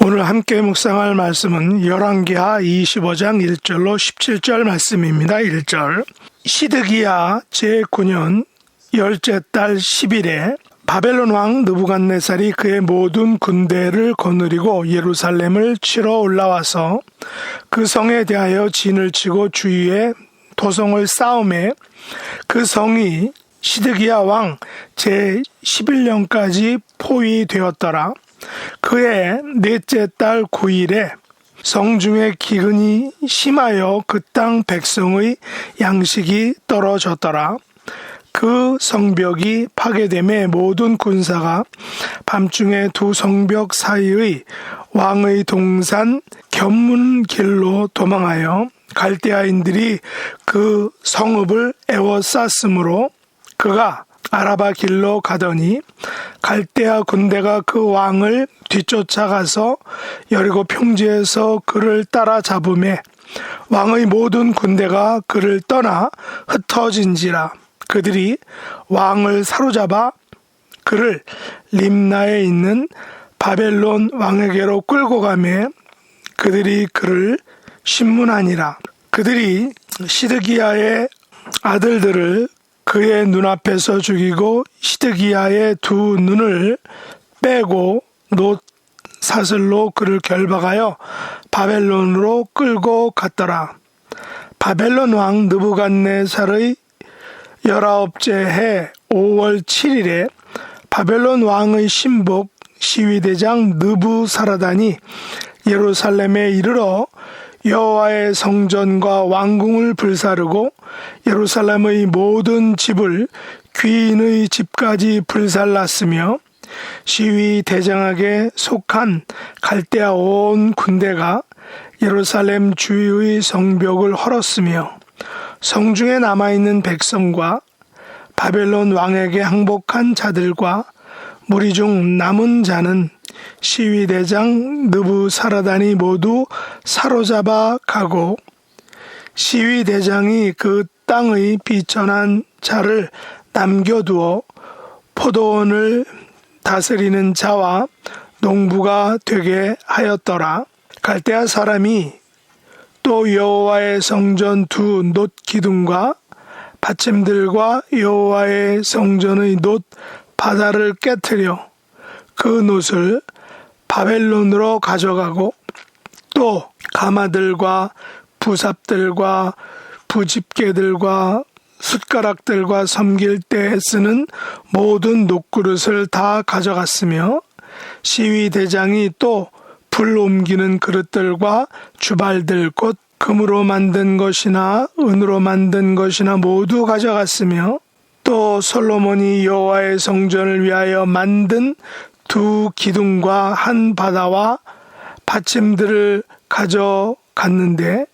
오늘 함께 묵상할 말씀은 열왕기하 25장 1절로 17절 말씀입니다. 1절 시드기야 제9년 열째 달 10일에 바벨론 왕 느부갓네살이 그의 모든 군대를 거느리고 예루살렘을 치러 올라와서 그 성에 대하여 진을 치고 주위에 도성을 쌓음에 그 성이 시드기야 왕 제11년까지 포위되었더라. 그해 넷째 달 9일에 성중에 기근이 심하여 그 땅 백성의 양식이 떨어졌더라. 그 성벽이 파괴됨에 모든 군사가 밤중에 두 성벽 사이의 왕의 동산 견문길로 도망하여 갈대아인들이 그 성읍을 에워쌌으므로 그가 아라바 길로 가더니 갈대아 군대가 그 왕을 뒤쫓아가서 여리고 평지에서 그를 따라잡음에 왕의 모든 군대가 그를 떠나 흩어진지라. 그들이 왕을 사로잡아 그를 림나에 있는 바벨론 왕에게로 끌고 가매 그들이 그를 신문하니라. 그들이 시드기야의 아들들을 그의 눈앞에서 죽이고 시드기야의 두 눈을 빼고 놋 사슬로 그를 결박하여 바벨론으로 끌고 갔더라. 바벨론 왕 느부갓네살의 19째 해 5월 7일에 바벨론 왕의 신복 시위대장 느부사라단이 예루살렘에 이르러 여호와의 성전과 왕궁을 불사르고 예루살렘의 모든 집을 귀인의 집까지 불살랐으며 시위 대장에게 속한 갈대아 온 군대가 예루살렘 주위의 성벽을 헐었으며 성중에 남아있는 백성과 바벨론 왕에게 항복한 자들과 무리 중 남은 자는 시위대장 느부사라단이 모두 사로잡아 가고 시위대장이 그 땅의 비천한 자를 남겨두어 포도원을 다스리는 자와 농부가 되게 하였더라. 갈대아 사람이 또 여호와의 성전 두 놋 기둥과 받침들과 여호와의 성전의 놋 바다를 깨트려 그 놋을 바벨론으로 가져가고 또 가마들과 부삽들과 부집게들과 숟가락들과 섬길 때 쓰는 모든 놋그릇을 다 가져갔으며 시위대장이 또 불 옮기는 그릇들과 주발들 곧 금으로 만든 것이나 은으로 만든 것이나 모두 가져갔으며 또 솔로몬이 여호와의 성전을 위하여 만든 두 기둥과 한 바다와 받침들을 가져갔는데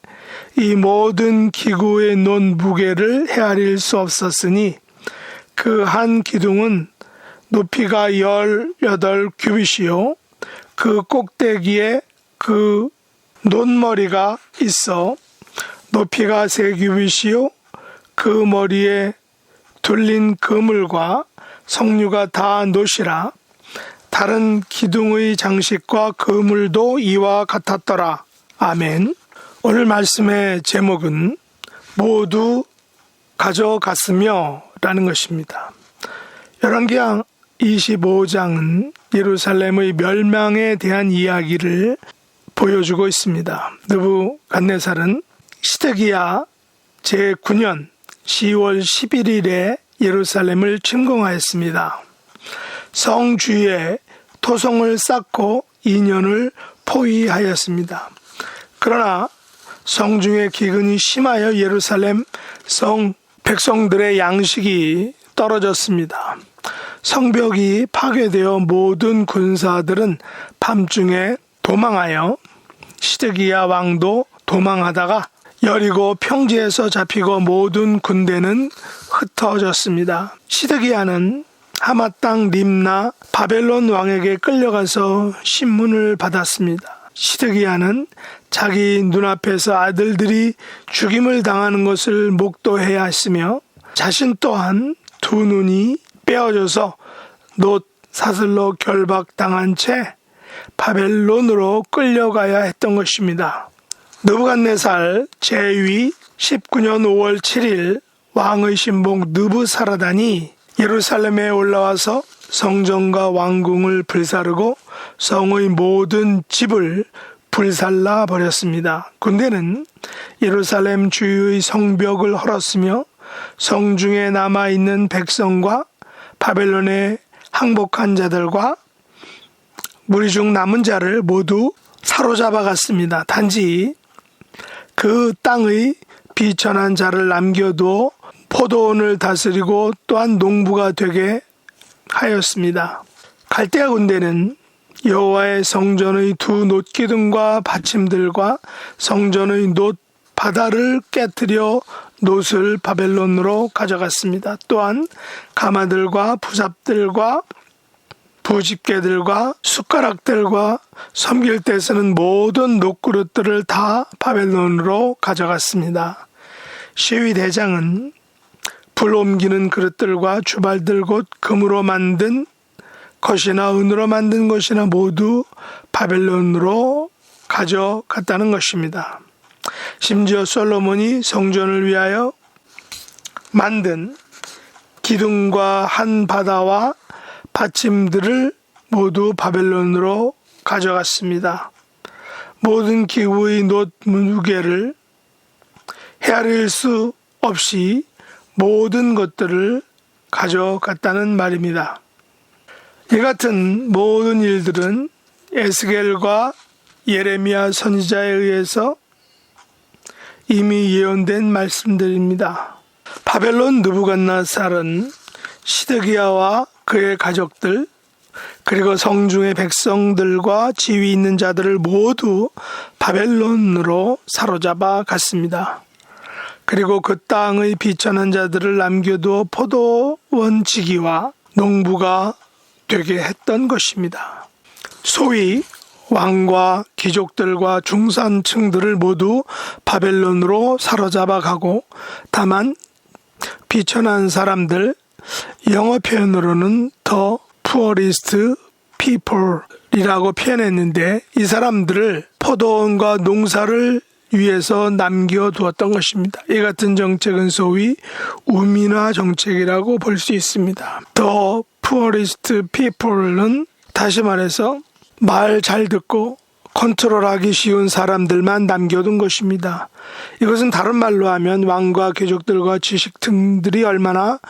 이 모든 기구의 논 무게를 헤아릴 수 없었으니 그 한 기둥은 높이가 18규빗이요 그 꼭대기에 그 논머리가 있어 높이가 3규빗이요 그 머리에 둘린 그물과 석류가 다 놋이라. 다른 기둥의 장식과 그물도 이와 같았더라. 아멘. 오늘 말씀의 제목은 모두 가져갔으며 라는 것입니다. 열왕기하 25장은 예루살렘의 멸망에 대한 이야기를 보여주고 있습니다. 느부갓네살은 시드기야 제9년 10월 11일에 예루살렘을 침공하였습니다. 성 주위에 토성을 쌓고 2년을 포위하였습니다. 그러나 성중의 기근이 심하여 예루살렘 성 백성들의 양식이 떨어졌습니다. 성벽이 파괴되어 모든 군사들은 밤중에 도망하여 시드기야 왕도 도망하다가 여리고 평지에서 잡히고 모든 군대는 흩어졌습니다. 시드기야는 하마 땅 림나 바벨론 왕에게 끌려가서 신문을 받았습니다. 시드기야는 자기 눈앞에서 아들들이 죽임을 당하는 것을 목도해야 했으며 자신 또한 두 눈이 빼어져서 놋 사슬로 결박당한 채 바벨론으로 끌려가야 했던 것입니다. 느부갓네살 제위 19년 5월 7일 왕의 신복 느부사라단이 예루살렘에 올라와서 성전과 왕궁을 불사르고 성의 모든 집을 불살라 버렸습니다. 군대는 예루살렘 주위의 성벽을 헐었으며 성중에 남아있는 백성과 바벨론에 항복한 자들과 무리 중 남은 자를 모두 사로잡아 갔습니다. 단지 그 땅의 비천한 자를 남겨두어 포도원을 다스리고 또한 농부가 되게 하였습니다. 갈대아 군대는 여호와의 성전의 두 놋기둥과 받침들과 성전의 놋 바다를 깨뜨려 놋을 바벨론으로 가져갔습니다. 또한 가마들과 부삽들과 부집게들과 숟가락들과 섬길 때 쓰는 모든 놋그릇들을 다 바벨론으로 가져갔습니다. 시위대장은 불 옮기는 그릇들과 주발들 곧 금으로 만든 것이나 은으로 만든 것이나 모두 바벨론으로 가져갔다는 것입니다. 심지어 솔로몬이 성전을 위하여 만든 기둥과 한 바다와 받침들을 모두 바벨론으로 가져갔습니다. 모든 기구의 놋 무게를 헤아릴 수 없이 모든 것들을 가져갔다는 말입니다. 이 같은 모든 일들은 에스겔과 예레미야 선지자에 의해서 이미 예언된 말씀들입니다. 바벨론 느부갓네살은 시드기야와 그의 가족들 그리고 성중의 백성들과 지위 있는 자들을 모두 바벨론으로 사로잡아 갔습니다. 그리고 그 땅의 비천한 자들을 남겨두어 포도원 지기와 농부가 되게 했던 것입니다. 소위 왕과 귀족들과 중산층들을 모두 바벨론으로 사로잡아 가고 다만 비천한 사람들, 영어 표현으로는 더 poorest people이라고 표현했는데 이 사람들을 포도원과 농사를 위해서 남겨두었던 것입니다. 이 같은 정책은 소위 우민화 정책이라고 볼 수 있습니다. 더 poorest people는 다시 말해서 말 잘 듣고 컨트롤하기 쉬운 사람들만 남겨둔 것입니다. 이것은 다른 말로 하면 왕과 귀족들과 지식층들이 얼마나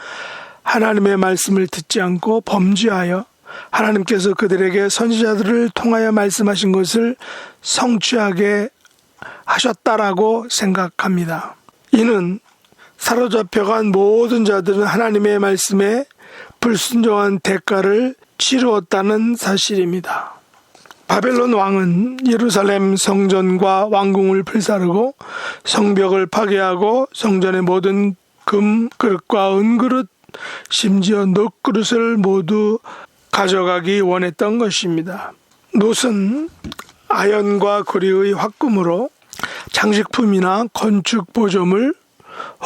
하나님의 말씀을 듣지 않고 범죄하여 하나님께서 그들에게 선지자들을 통하여 말씀하신 것을 성취하게 하셨다라고 생각합니다. 이는 사로잡혀간 모든 자들은 하나님의 말씀에 불순종한 대가를 치루었다는 사실입니다. 바벨론 왕은 예루살렘 성전과 왕궁을 불사르고 성벽을 파괴하고 성전의 모든 금 그릇과 은 그릇 심지어 놋 그릇을 모두 가져가기 원했던 것입니다. 놋은 아연과 구리의 화금으로 장식품이나 건축 보조물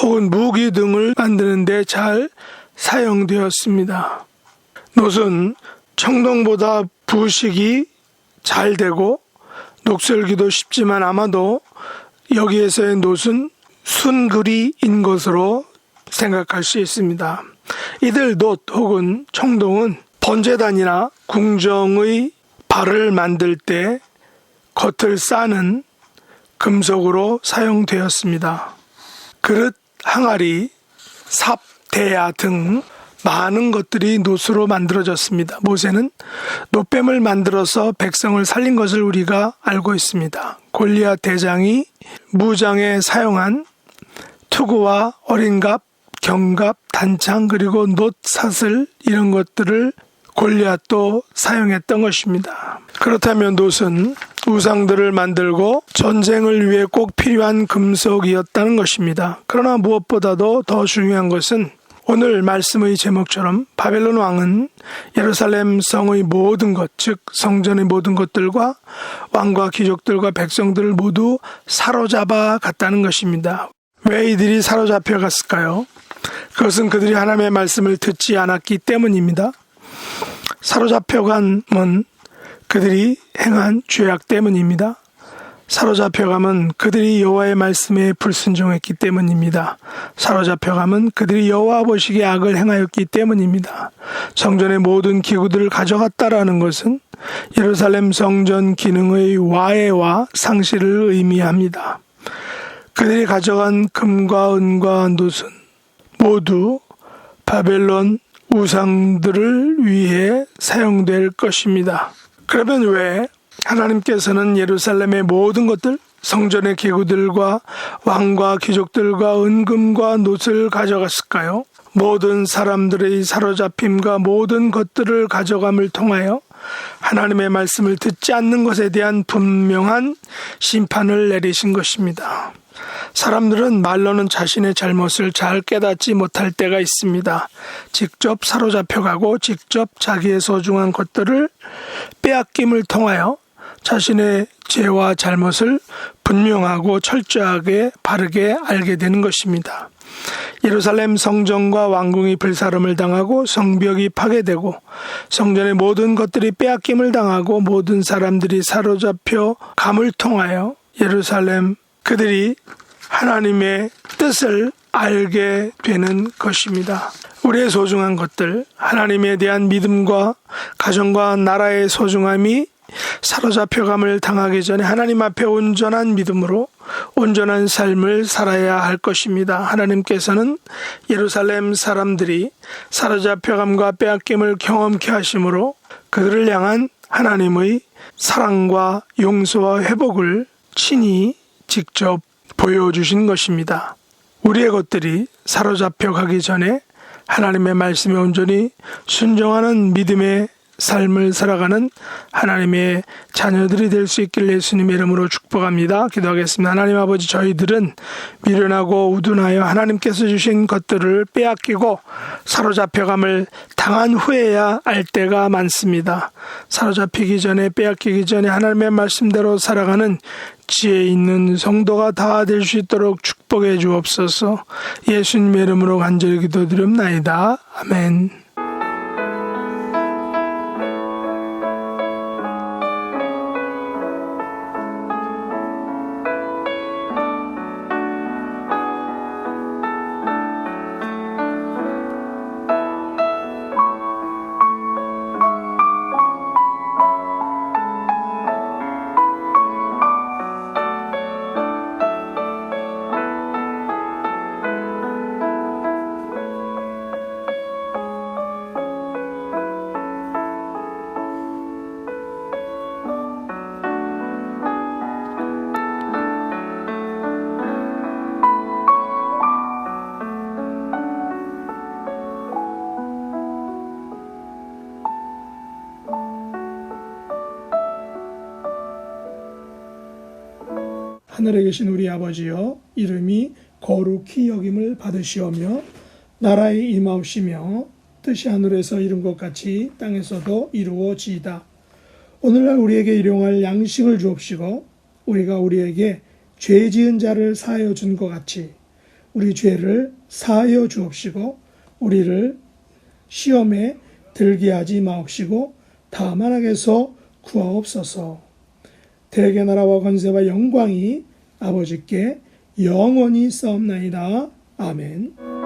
혹은 무기 등을 만드는 데 잘 사용되었습니다. 놋은 청동보다 부식이 잘 되고 녹슬기도 쉽지만 아마도 여기에서의 놋은 순그리인 것으로 생각할 수 있습니다. 이들 놋 혹은 청동은 번제단이나 궁정의 발을 만들 때 겉을 싸는 금속으로 사용되었습니다. 그릇, 항아리, 삽, 대야 등 많은 것들이 놋으로 만들어졌습니다. 모세는 놋뱀을 만들어서 백성을 살린 것을 우리가 알고 있습니다. 골리앗 대장이 무장에 사용한 투구와 어린갑, 경갑, 단창 그리고 놋사슬 이런 것들을 골리앗도 사용했던 것입니다. 그렇다면 놋은 우상들을 만들고 전쟁을 위해 꼭 필요한 금속이었다는 것입니다. 그러나 무엇보다도 더 중요한 것은 오늘 말씀의 제목처럼 바벨론 왕은 예루살렘 성의 모든 것, 즉 성전의 모든 것들과 왕과 귀족들과 백성들을 모두 사로잡아 갔다는 것입니다. 왜 이들이 사로잡혀 갔을까요? 그것은 그들이 하나님의 말씀을 듣지 않았기 때문입니다. 사로잡혀간은 그들이 행한 죄악 때문입니다. 사로잡혀감은 그들이 여호와의 말씀에 불순종했기 때문입니다. 사로잡혀감은 그들이 여호와 보시기에 악을 행하였기 때문입니다. 성전의 모든 기구들을 가져갔다라는 것은 예루살렘 성전 기능의 와해와 상실을 의미합니다. 그들이 가져간 금과 은과 놋은 모두 바벨론 우상들을 위해 사용될 것입니다. 그러면 왜 하나님께서는 예루살렘의 모든 것들, 성전의 기구들과 왕과 귀족들과 은금과 놋을 가져갔을까요? 모든 사람들의 사로잡힘과 모든 것들을 가져감을 통하여 하나님의 말씀을 듣지 않는 것에 대한 분명한 심판을 내리신 것입니다. 사람들은 말로는 자신의 잘못을 잘 깨닫지 못할 때가 있습니다. 직접 사로잡혀가고 직접 자기의 소중한 것들을 빼앗김을 통하여 자신의 죄와 잘못을 분명하고 철저하게 바르게 알게 되는 것입니다. 예루살렘 성전과 왕궁이 불사름을 당하고 성벽이 파괴되고 성전의 모든 것들이 빼앗김을 당하고 모든 사람들이 사로잡혀 감을 통하여 예루살렘 그들이 하나님의 뜻을 알게 되는 것입니다. 우리의 소중한 것들, 하나님에 대한 믿음과 가정과 나라의 소중함이 사로잡혀감을 당하기 전에 하나님 앞에 온전한 믿음으로 온전한 삶을 살아야 할 것입니다. 하나님께서는 예루살렘 사람들이 사로잡혀감과 빼앗김을 경험케 하심으로 그들을 향한 하나님의 사랑과 용서와 회복을 친히 직접 보여주신 것입니다. 우리의 것들이 사로잡혀 가기 전에 하나님의 말씀에 온전히 순종하는 믿음의 삶을 살아가는 하나님의 자녀들이 될 수 있길 예수님의 이름으로 축복합니다. 기도하겠습니다. 하나님 아버지, 저희들은 미련하고 우둔하여 하나님께서 주신 것들을 빼앗기고 사로잡혀감을 당한 후에야 알 때가 많습니다. 사로잡히기 전에, 빼앗기기 전에 하나님의 말씀대로 살아가는 지혜 있는 성도가 다 될 수 있도록 축복해 주옵소서. 예수님의 이름으로 간절히 기도드립나이다. 아멘. 하늘에 계신 우리 아버지여, 이름이 거룩히 여김을 받으시오며 나라의 임하옵시며 뜻이 하늘에서 이룬 것 같이 땅에서도 이루어지이다. 오늘날 우리에게 일용할 양식을 주옵시고 우리가 우리에게 죄 지은 자를 사하여 준 것 같이 우리 죄를 사하여 주옵시고 우리를 시험에 들게 하지 마옵시고 다만 악에서 구하옵소서. 대개 나라와 권세와 영광이 아버지께 영원히 싸움나이다. 아멘.